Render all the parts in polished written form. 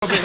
Why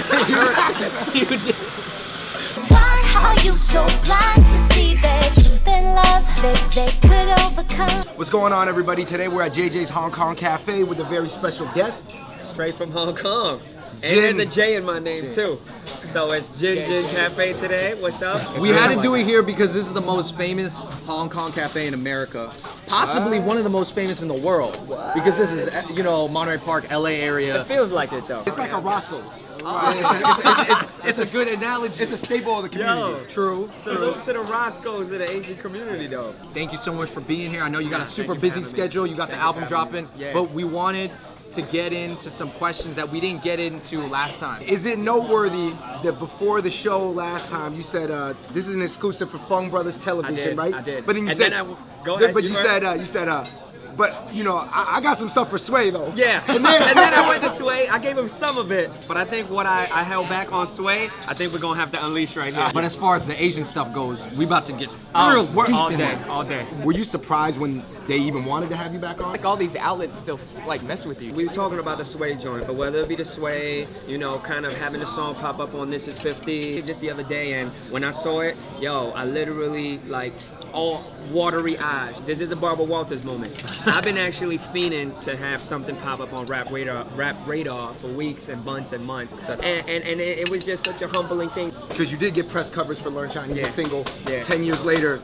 are you so blind to see that truth and love that they could overcome? What's going on, everybody? Today we're at JJ's Hong Kong Cafe with a very special guest. Straight from Hong Kong. And Jin. there's a J in my name too. So it's JIN Cafe today. What's up? We had to do it here because this is the most famous Hong Kong cafe in America. Possibly one of the most famous in the world. Because this is, you know, Monterey Park, LA area. It feels like it though. It's like a Roscoe's. It's a good analogy. It's a staple of the community. Yo, True. salute to the Roscoe's of the Asian community though. Thank you so much for being here. I know you got a super you for busy having me. schedule. You got the Thank you album for having dropping. me. Yeah. But we wanted to get into some questions that we didn't get into last time. Is it noteworthy that before the show last time you said this is an exclusive for Fung Bros Television, right? I did. But then you And said, then go ahead, but you you first. said, but you know, I got some stuff for Sway though. Yeah, and then I went to Sway. I gave him some of it, but I think what I held back on Sway, I think we're gonna have to unleash right here. But as far as the Asian stuff goes, we about to get Oh, real we're deep all in day, it. all day. Were you surprised when they even wanted to have you back on? Like all these outlets still like mess with you. We were talking about the Sway joint, but whether it be the Sway, you know, kind of having the song pop up on This Is 50 just the other day, and when I saw it, yo, I literally like all watery eyes. This is a Barbara Walters moment. I've been actually fiending to have something pop up on Rap Radar for weeks and months and months, and it was just such a humbling thing. Because you did get press coverage for Learn Chinese, Yeah. a single. Yeah. 10 years later,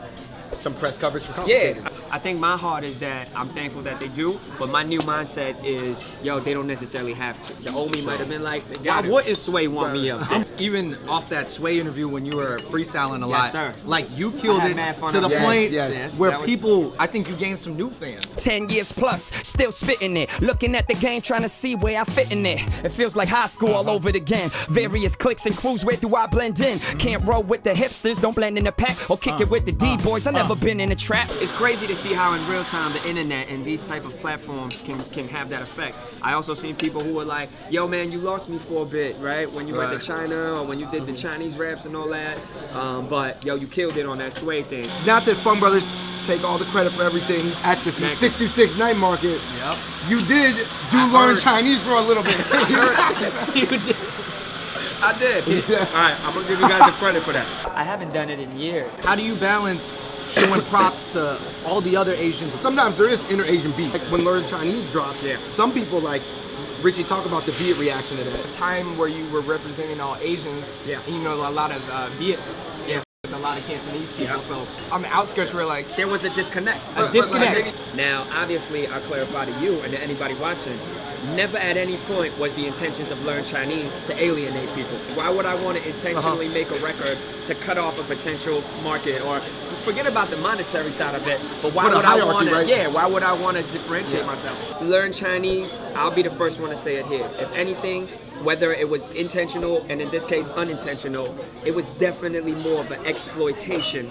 some press coverage for Yeah, Complicated. I think my heart is that I'm thankful that they do, but my new mindset is, yo, they don't necessarily have to. The old me might have been like, why wouldn't Sway want me up? Even off that Sway interview when you were freestyling a Yes, lot, sir. like you killed I had it mad fun to the of it. point Yes, where that was- people, I think you gained some new fans. 10 years plus, still spitting it. Looking at the game, trying to see where I fit in it. It feels like high school all over again. Various cliques and crews, where do I blend in? Can't roll with the hipsters, don't blend in the pack, or kick it with the D-boys. I never been in a trap. It's crazy to see how in real time the internet and these type of platforms can have that effect. I also seen people who were like, yo man, you lost me for a bit, right? When you went to China or when you did the Chinese raps and all that. But yo, you killed it on that Sway thing. Not that Fung Brothers take all the credit for everything at this Thank you. 626 night market. Yep. You did learn Chinese for a little bit. You did. I did. All right, I'm gonna give you guys the credit for that. I haven't done it in years. How do you balance showing props to all the other Asians? Sometimes there is inter-Asian beef. Like when Learn Chinese dropped, Yeah. some people like, Richie, talk about the Viet reaction to that. Time where you were representing all Asians, Yeah. and you know a lot of Viets, with a lot of Cantonese people. So on the outskirts, we're like There was a disconnect. a disconnect. Now, obviously, I clarify to you and to anybody watching, never at any point was the intentions of Learn Chinese to alienate people. Why would I want to intentionally make a record to cut off a potential market, or forget about the monetary side of it, but why What a would I hierarchy, want to, right? why would I want to differentiate myself? Learn Chinese, I'll be the first one to say it here. If anything, whether it was intentional, and in this case unintentional, it was definitely more of an exploitation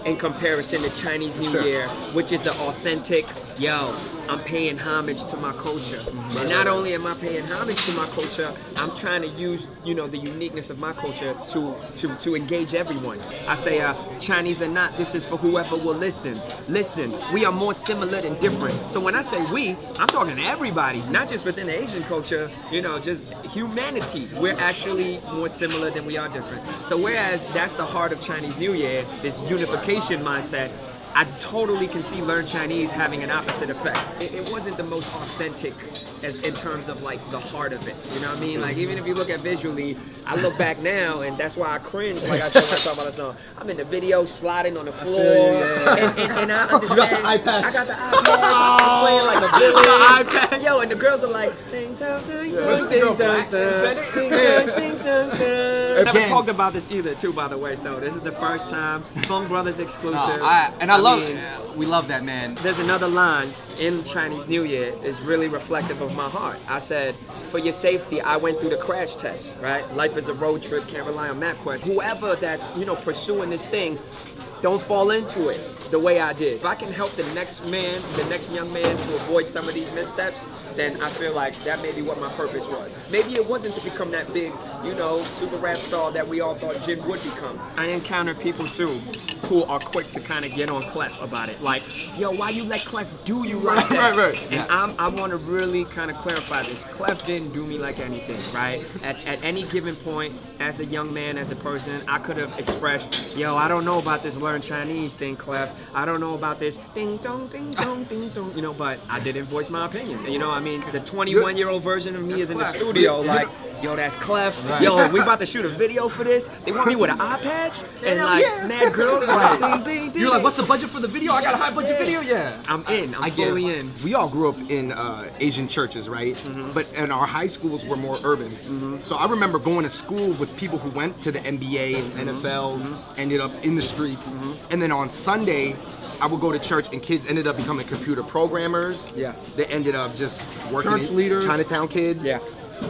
in comparison to Chinese New Year, which is an authentic, yo, I'm paying homage to my culture. And not only am I paying homage to my culture, I'm trying to use, you know, the uniqueness of my culture to engage everyone. I say, Chinese or not, this is for whoever will listen. Listen, we are more similar than different. So when I say we, I'm talking to everybody, not just within the Asian culture, you know, just humanity. We're actually more similar than we are different. So whereas that's the heart of Chinese New Year, this unification mindset, I totally can see Learn Chinese having an opposite effect. It wasn't the most authentic as in terms of like the heart of it. You know what I mean? Like even if you look at visually, I look back now and that's why I cringe. Like I said when I talk about the song, I'm in the video sliding on the floor, and I understand. You got the iPads. I got the iPads. I'm playing like a villain. Yo, and the girls are like, ding dong, ding dong, ding dong, ding dong, ding dong. Never Again. talked about this either, too, by the way. So this is the first time Fung Brothers exclusive. We love that, man. There's another line in Chinese New Year is really reflective of my heart. I said, for your safety, I went through the crash test, right? Life is a road trip, can't rely on MapQuest. Whoever that's, you know, pursuing this thing, don't fall into it the way I did. If I can help the next man, the next young man to avoid some of these missteps, then I feel like that may be what my purpose was. Maybe it wasn't to become that big, you know, super rap star that we all thought JIN would become. I encountered people too who are quick to kind of get on Clef about it. Like, yo, why you let Clef do you like that? Right. And I want to really kind of clarify this. Clef didn't do me like anything, right? At any given point, as a young man, as a person, I could have expressed, yo, I don't know about this learn Chinese thing, Clef. I don't know about this ding dong, ding dong, ding dong, you know, but I didn't voice my opinion. You know, I mean, the 21-year-old version of me is in the studio, like, yo, that's Clef. Yo, we about to shoot a video for this. They want me with an eye patch and like mad girls. Like, ding, ding, ding. You're like, what's the budget for the video? I got a high budget video. Yeah. I'm in. I'm fully in. We all grew up in Asian churches, right? And our high schools were more urban. So I remember going to school with people who went to the NBA and NFL, ended up in the streets. And then on Sunday, I would go to church and kids ended up becoming computer programmers. Yeah. They ended up just working Church leaders. Chinatown kids. Yeah.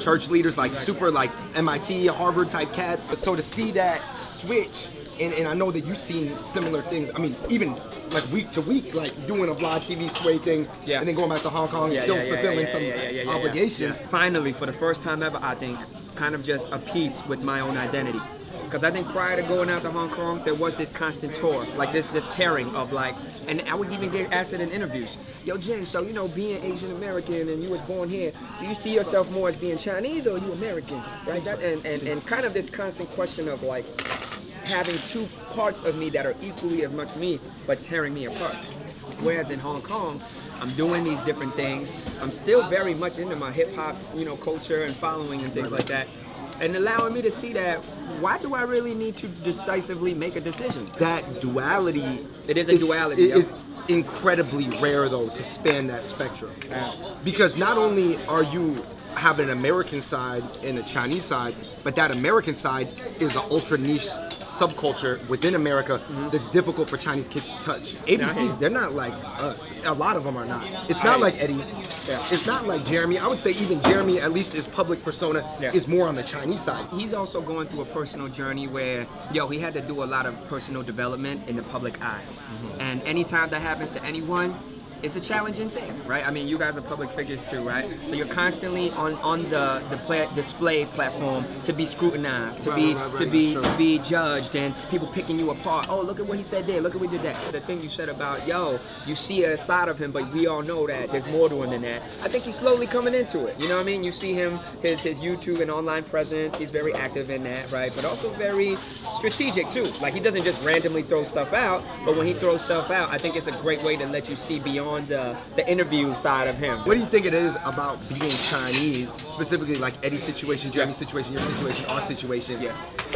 Church leaders, like super like MIT, Harvard type cats. So to see that switch, and I know that you've seen similar things. I mean, even like week to week, like doing a vlog TV sway thing, and then going back to Hong Kong and still fulfilling some obligations. Finally, for the first time ever, I think, kind of just a piece with my own identity. Because I think prior to going out to Hong Kong, there was this constant tour, like this tearing of like, and I would even get asked it in interviews. Yo, Jen, so you know, being Asian American and you was born here, do you see yourself more as being Chinese or are you American, right? That and kind of this constant question of like having two parts of me that are equally as much me, but tearing me apart. Whereas in Hong Kong, I'm doing these different things. I'm still very much into my hip hop, you know, culture and following and things like that. And allowing me to see that, why do I really need to decisively make a decision? That duality. It is a duality. Is incredibly rare though to span that spectrum. Because not only are you have an American side and a Chinese side, but that American side is an ultra niche subculture within America that's difficult for Chinese kids to touch. ABCs, they're not like us. A lot of them are not. It's not like Eddie. It's not like Jeremy. I would say even Jeremy, at least his public persona, is more on the Chinese side. He's also going through a personal journey where, yo, he had to do a lot of personal development in the public eye. And anytime that happens to anyone, it's a challenging thing, right? I mean, you guys are public figures too, right? So you're constantly on the display platform to be scrutinized, to be judged, and people picking you apart. Oh, look at what he said there. Look at what he did that. The thing you said about, yo, you see a side of him, but we all know that there's more to him than that. I think he's slowly coming into it. You know what I mean? You see him, his YouTube and online presence. He's very active in that, right? But also very strategic too. Like he doesn't just randomly throw stuff out, but when he throws stuff out, I think it's a great way to let you see beyond the interview side of him. What do you think it is about being Chinese, specifically like Eddie's situation, Jeremy's situation, your situation, our situation,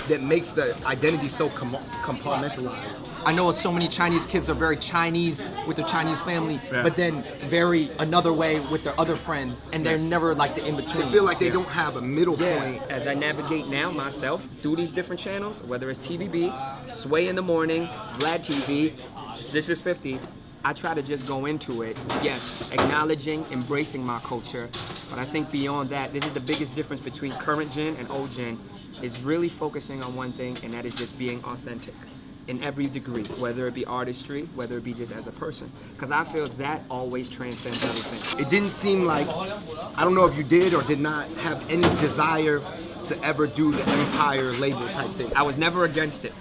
that makes the identity so compartmentalized? I know so many Chinese kids are very Chinese with their Chinese family, but then very another way with their other friends, and they're never like the in-between. They feel like they don't have a middle point. As I navigate now myself through these different channels, whether it's TVB, Sway in the Morning, Vlad TV, This Is 50, I try to just go into it, yes, acknowledging, embracing my culture, but I think beyond that, this is the biggest difference between current gen and old gen, is really focusing on one thing, and that is just being authentic in every degree, whether it be artistry, whether it be just as a person, because I feel that always transcends everything. It didn't seem like, I don't know if you did or did not have any desire to ever do the Empire label type thing. I was never against it.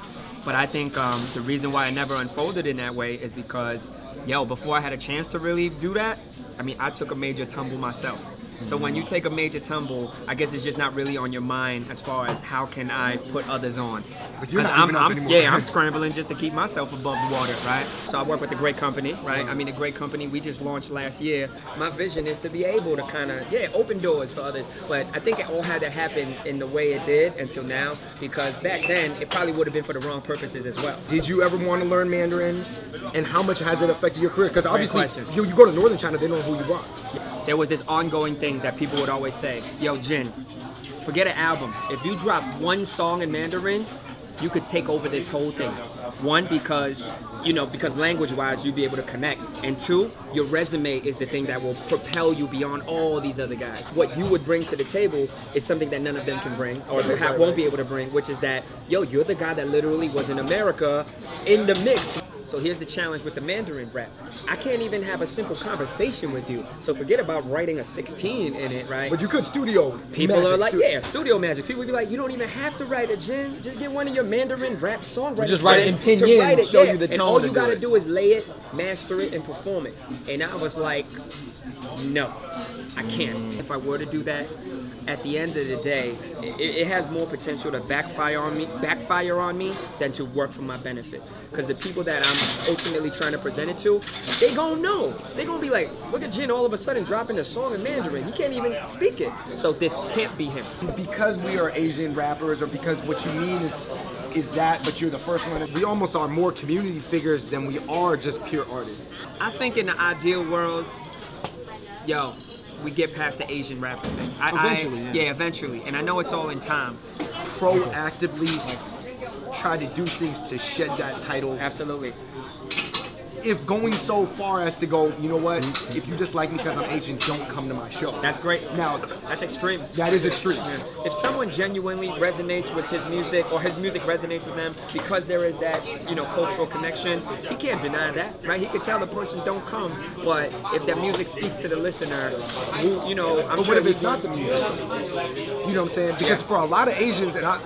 But I think the reason why I never unfolded in that way is because, yo, before I had a chance to really do that, I mean, I took a major tumble myself. So when you take a major tumble, I guess it's just not really on your mind as far as how can I put others on. Because I'm scrambling just to keep myself above the water, right? So I work with a great company, right? I mean, a great company we just launched last year. My vision is to be able to kind of, open doors for others. But I think it all had to happen in the way it did until now, because back then it probably would have been for the wrong purposes as well. Did you ever want to learn Mandarin? And how much has it affected your career? Because obviously you go to Northern China, they know who you are. There was this ongoing thing that people would always say, yo, Jin, forget an album. If you drop one song in Mandarin, you could take over this whole thing. One, because language-wise, you'd be able to connect. And two, your resume is the thing that will propel you beyond all these other guys. What you would bring to the table is something that none of them can bring, or won't be able to bring, which is that, yo, you're the guy that literally was in America in the mix. So here's the challenge with the Mandarin rap. I can't even have a simple conversation with you. So forget about writing a 16 in it, right? But you could studio. People magic, are like, yeah, studio magic. People would be like, you don't even have to write a JIN. Just get one of your Mandarin rap songwriters. Just write it in friends to pinyin, write it, show yeah. you the And tone all to you do gotta it. do is lay it, master it, and perform it. And I was like, no, I can't. If I were to do that, at the end of the day, it has more potential to backfire on me than to work for my benefit. Because the people that I'm ultimately trying to present it to, they gonna know. They gonna be like, look at Jin all of a sudden dropping a song in Mandarin. He can't even speak it. So this can't be him. Because we are Asian rappers, or because what you mean is that, but you're the first one. We almost are more community figures than we are just pure artists. I think in the ideal world, yo, we get past the Asian rapper thing. Eventually, yeah. Eventually. And I know it's all in time. Proactively try to do things to shed that title. Absolutely. If going so far as to go, you know what? If you just like me because I'm Asian, don't come to my show. That's great. Now, That's extreme. that is extreme. If someone genuinely resonates with his music, or his music resonates with them because there is that, cultural connection, he can't deny that, right? He could tell the person don't come, but if that music speaks to the listener, I'm But sure what if it's not the music? You know what I'm saying? Because for a lot of Asians, and I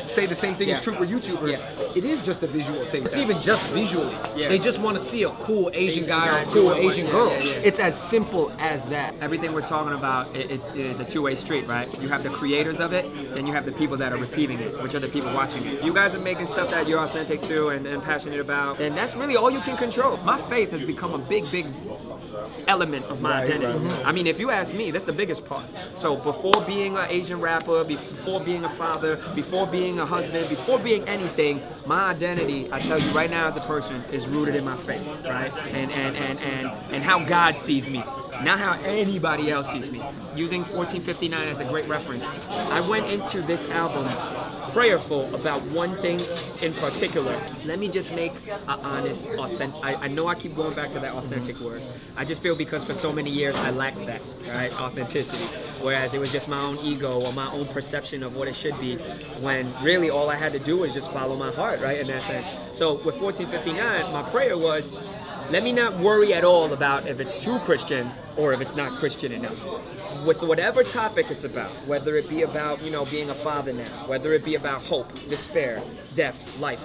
say the same thing is Yeah. true for YouTubers, Yeah. it is just a visual thing. It's even just visually. Yeah. They just want to see a cool Asian guy or guy a cool doing what- Asian yeah, girl. yeah, yeah. It's as simple as that. Everything we're talking about, it is a two-way street, right? You have the creators of it, then you have the people that are receiving it, which are the people watching it. You guys are making stuff that you're authentic to and passionate about, and that's really all you can control. My faith has become a big element of my identity. I mean, if you ask me, that's the biggest part. So before being an Asian rapper, before being a father, before being a husband, before being anything, my identity, I tell you right now as a person, is rooted in my faith, right? And how God sees me, not how anybody else sees me. Using 1459 as a great reference, I went into this album prayerful about one thing in particular. Let me just make an honest, authentic. I know I keep going back to that authentic word. I just feel because for so many years I lacked that, right? Authenticity. Whereas it was just my own ego or my own perception of what it should be, when really all I had to do was just follow my heart, right? In that sense. So with 1459, my prayer was, let me not worry at all about if it's too Christian or if it's not Christian enough. With whatever topic it's about, whether it be about, being a father now, whether it be about hope, despair, death, life,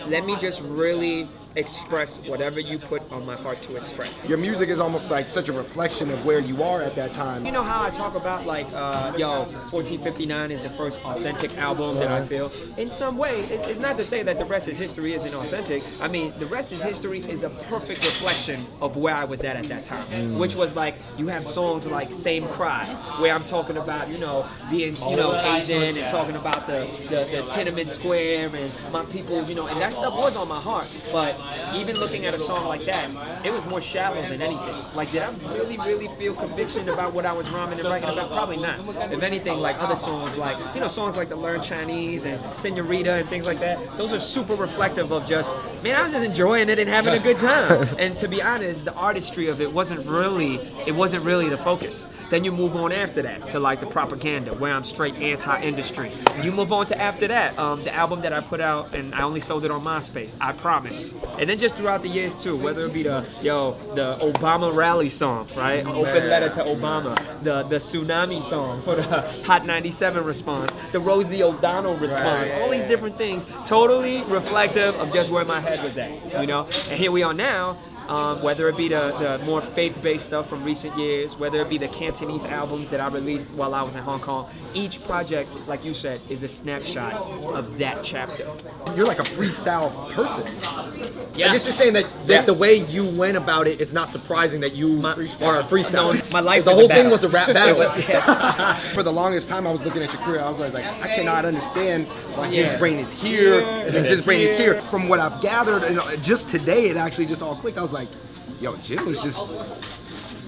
let me just really express whatever you put on my heart to express. Your music is almost like such a reflection of where you are at that time. You know how I talk about 1459 is the first authentic album that I feel? In some way, it's not to say that the rest is history isn't authentic. I mean, the rest is history is a perfect reflection of where I was at that time, which was like, you have songs like Same Cry, where I'm talking about, being, Asian and talking about the Tiananmen Square and my people, and that stuff was on my heart. But even looking at a song like that, it was more shallow than anything. Like, did I really feel conviction about what I was rhyming and writing about? Probably not. If anything, like other songs, like, songs like the Learn Chinese and Senorita and things like that, those are super reflective of just, man, I was just enjoying it and having a good time. And to be honest, the artistry of it wasn't really the focus. Then you move on after that to like the propaganda, where I'm straight anti-industry. You move on to after that, the album that I put out, and I only sold it on MySpace, I Promise. And then just throughout the years too, whether it be the Obama rally song, right? Open letter to Obama, the tsunami song for the Hot 97 response, the Rosie O'Donnell response, all these different things, totally reflective of just where my head was at, And here we are now. Whether it be the more faith-based stuff from recent years, whether it be the Cantonese albums that I released while I was in Hong Kong, each project, like you said, is a snapshot of that chapter. You're like a freestyle person. I guess you're saying that the way you went about it, it's not surprising that you are a freestyle. My life the was whole a battle. thing was a rap battle. For the longest time, I was looking at your career. I was like, I cannot understand why Jin's brain is here and then Jin's brain is here. From what I've gathered, just today, it actually just all clicked. I was like, yo, Jin was just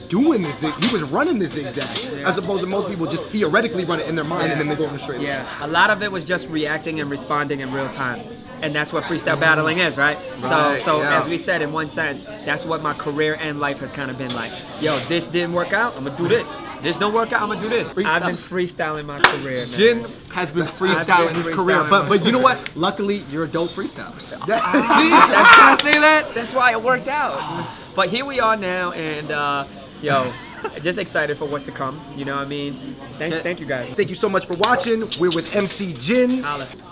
doing the zig. He was running the zigzag, as opposed to most people just theoretically run it in their mind and then they go in a straight line. Yeah, a lot of it was just reacting and responding in real time. And that's what freestyle battling is, right? So as we said, in one sense, that's what my career and life has kind of been like. Yo, this didn't work out, I'm gonna do this. This don't work out, I'm gonna do this. I've been freestyling my career, man. Jin has been freestyling his career, but you know what? Luckily, you're a dope freestyler. See, can I say that? That's why it worked out. But here we are now, and yo, just excited for what's to come. You know what I mean? Thank you guys. Thank you so much for watching. We're with MC Jin.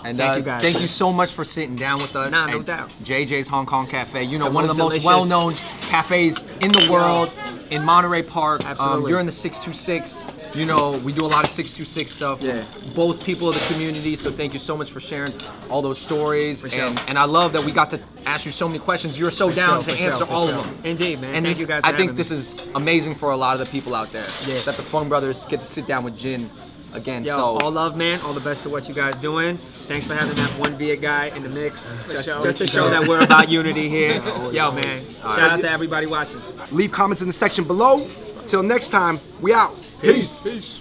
And Thank you guys. Thank you so much for sitting down with us. Nah, no And doubt. JJ's Hong Kong Cafe. You know, The one of the most most delicious. well-known cafes in the world in Monterey Park. Absolutely. You're in the 626. You know, we do a lot of 626 stuff. Yeah. Both people of the community. So thank you so much for sharing all those stories. sure. And I love that we got to ask you so many questions. You're so down to answer all of them. Indeed, man. And Thank this, you guys for I think having this me. is amazing for a lot of the people out there. Yeah. That the Fung brothers get to sit down with Jin again. Yo, So all love, man. All the best to what you guys doing. Thanks for having that one Viet guy in the mix. Just to show that we're about unity here. Yo, man. Shout out to everybody watching. Leave comments in the section below. Till next time, we out. Peace.